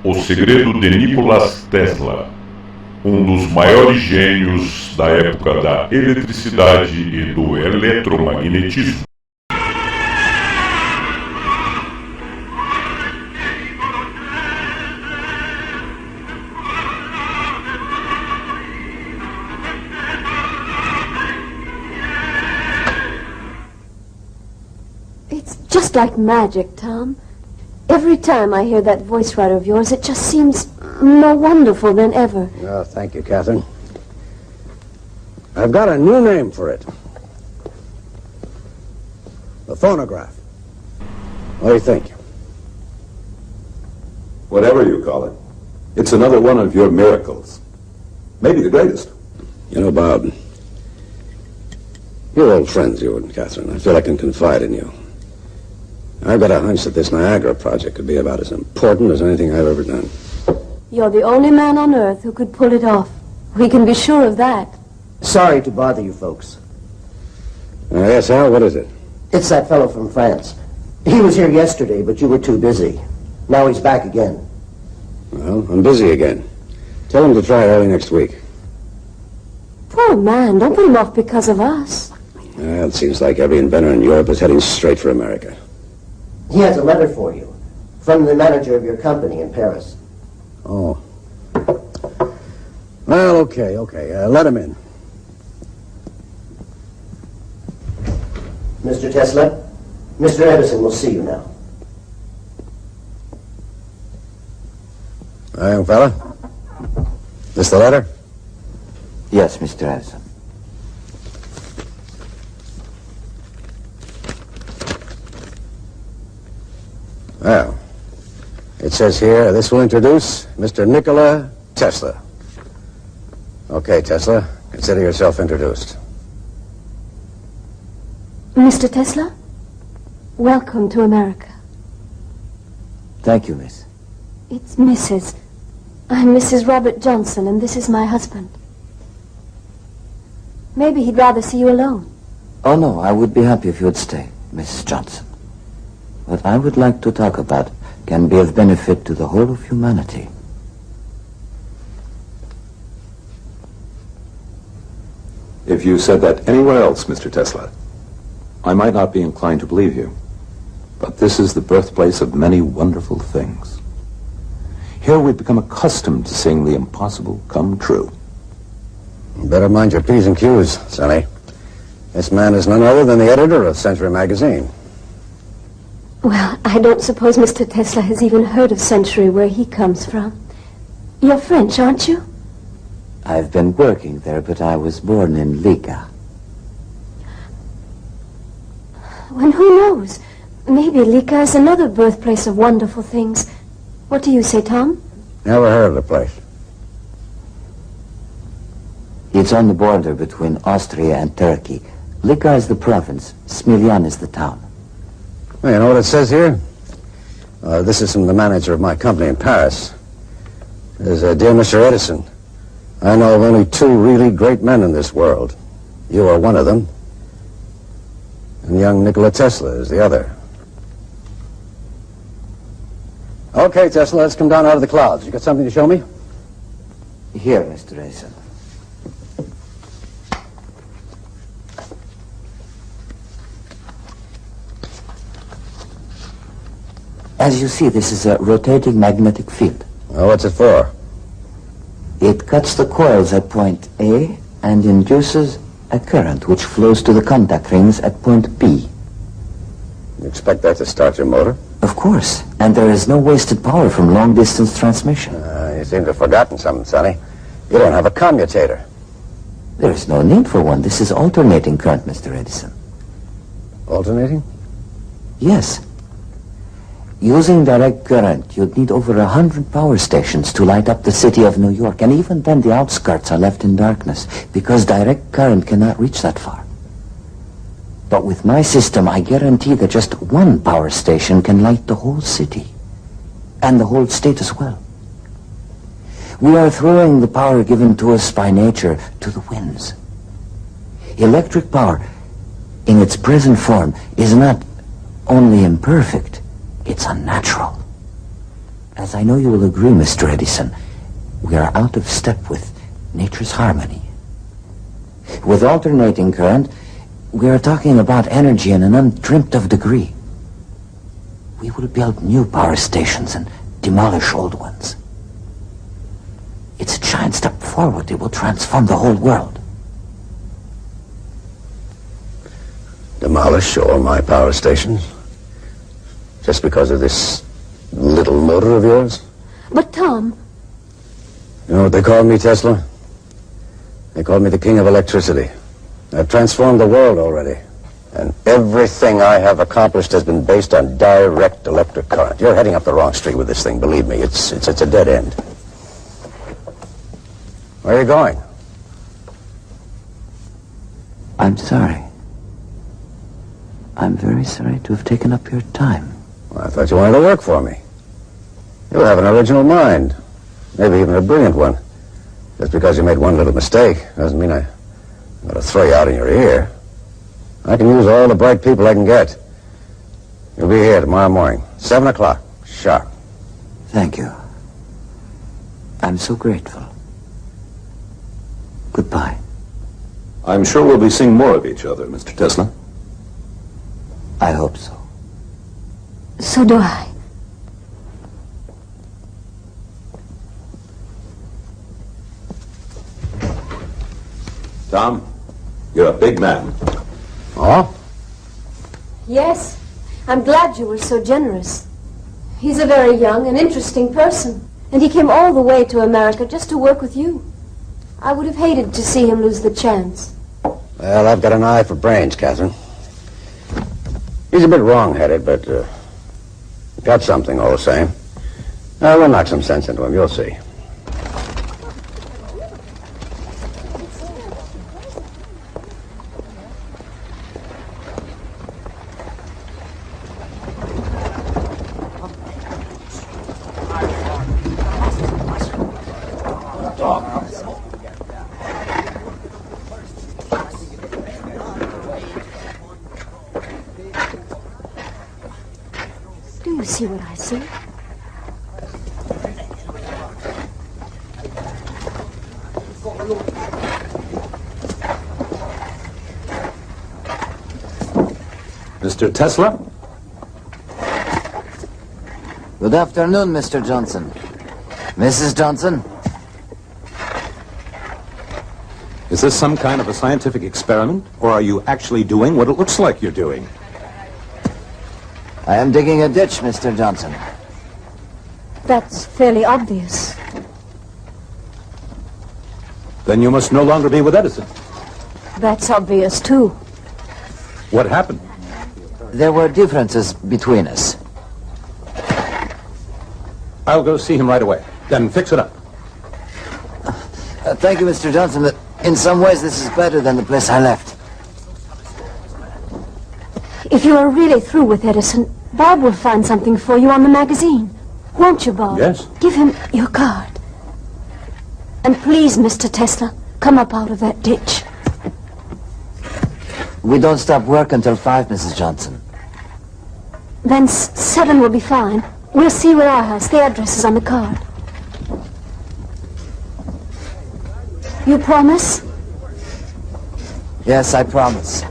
O Segredo de Nikolas Tesla, um dos maiores gênios da época da eletricidade e do eletromagnetismo. It's just like magic, Tom. Every time I hear that voice writer of yours, it just seems more wonderful than ever. Oh, thank you, Catherine. I've got a new name for it. The phonograph. What do you think? Whatever you call it, it's another one of your miracles. Maybe the greatest. You know, Bob, you're old friends, you and Catherine. I feel I can confide in you. I've got a hunch that this Niagara project could be about as important as anything I've ever done. You're the only man on Earth who could pull it off. We can be sure of that. Sorry to bother you folks. Yes, Al, what is it? It's that fellow from France. He was here yesterday, but you were too busy. Now he's back again. Well, I'm busy again. Tell him to try early next week. Poor man, don't put him off because of us. Well, it seems like every inventor in Europe is heading straight for America. He has a letter for you from the manager of your company in Paris. Oh. Well, okay. Let him in. Mr. Tesla, Mr. Edison will see you now. Hi, young fella. This the letter? Yes, Mr. Edison. Well, it says here, this will introduce Mr. Nikola Tesla. Okay, Tesla, consider yourself introduced. Mr. Tesla, welcome to America. Thank you, miss. It's Mrs. I'm Mrs. Robert Johnson, and this is my husband. Maybe he'd rather see you alone. Oh, no, I would be happy if you would stay, Mrs. Johnson. What I would like to talk about can be of benefit to the whole of humanity. If you said that anywhere else, Mr. Tesla, I might not be inclined to believe you. But this is the birthplace of many wonderful things. Here we've become accustomed to seeing the impossible come true. You better mind your P's and Q's, Sonny. This man is none other than the editor of Century magazine. Well, I don't suppose Mr. Tesla has even heard of Century, where he comes from. You're French, aren't you? I've been working there, but I was born in Liga. Well, who knows? Maybe Liga is another birthplace of wonderful things. What do you say, Tom? Never heard of the place. It's on the border between Austria and Turkey. Liga is the province. Smiljan is the town. Well, you know what it says here? This is from the manager of my company in Paris. It says, Dear Mr. Edison, I know of only two really great men in this world. You are one of them, and young Nikola Tesla is the other. Okay, Tesla, let's come down out of the clouds. You got something to show me? Here, Mr. Edison. As you see, this is a rotating magnetic field. Well, what's it for? It cuts the coils at point A and induces a current which flows to the contact rings at point B. You expect that to start your motor? Of course, and there is no wasted power from long-distance transmission. You seem to have forgotten something, Sonny. You don't have a commutator. There is no need for one. This is alternating current, Mr. Edison. Alternating? Yes. Using direct current, you'd need over 100 power stations to light up the city of New York, and even then the outskirts are left in darkness, because direct current cannot reach that far. But with my system, I guarantee that just one power station can light the whole city, and the whole state as well. We are throwing the power given to us by nature to the winds. Electric power, in its present form, is not only imperfect, it's unnatural. As I know you will agree, Mr. Edison, we are out of step with nature's harmony. With alternating current, we are talking about energy in an undreamt of degree. We will build new power stations and demolish old ones. It's a giant step forward. It will transform the whole world. Demolish all my power stations? Just because of this little motor of yours? But, Tom... You know what they call me, Tesla? They call me the king of electricity. I've transformed the world already. And everything I have accomplished has been based on direct electric current. You're heading up the wrong street with this thing, believe me. It's a dead end. Where are you going? I'm sorry. I'm very sorry to have taken up your time. Well, I thought you wanted to work for me. You have an original mind. Maybe even a brilliant one. Just because you made one little mistake doesn't mean I'm going to throw you out in your ear. I can use all the bright people I can get. You'll be here tomorrow morning, 7 o'clock, sharp. Thank you. I'm so grateful. Goodbye. I'm sure we'll be seeing more of each other, Mr. Tesla. I hope so. So do I. Tom, you're a big man. Oh? Yes. I'm glad you were so generous. He's a very young and interesting person. And he came all the way to America just to work with you. I would have hated to see him lose the chance. Well, I've got an eye for brains, Catherine. He's a bit wrong-headed, but got something all the same. We'll knock some sense into him, you'll see. Do you see what I see? Mr. Tesla? Good afternoon, Mr. Johnson. Mrs. Johnson? Is this some kind of a scientific experiment, or are you actually doing what it looks like you're doing? I am digging a ditch, Mr. Johnson. That's fairly obvious. Then you must no longer be with Edison. That's obvious, too. What happened? There were differences between us. I'll go see him right away. Then fix it up. Thank you, Mr. Johnson, but in some ways this is better than the place I left. If you are really through with Edison, Bob will find something for you on the magazine. Won't you, Bob? Yes. Give him your card. And please, Mr. Tesla, come up out of that ditch. We don't stop work until 5, Mrs. Johnson. Then 7 will be fine. We'll see you at our house. The address is on the card. You promise? Yes, I promise.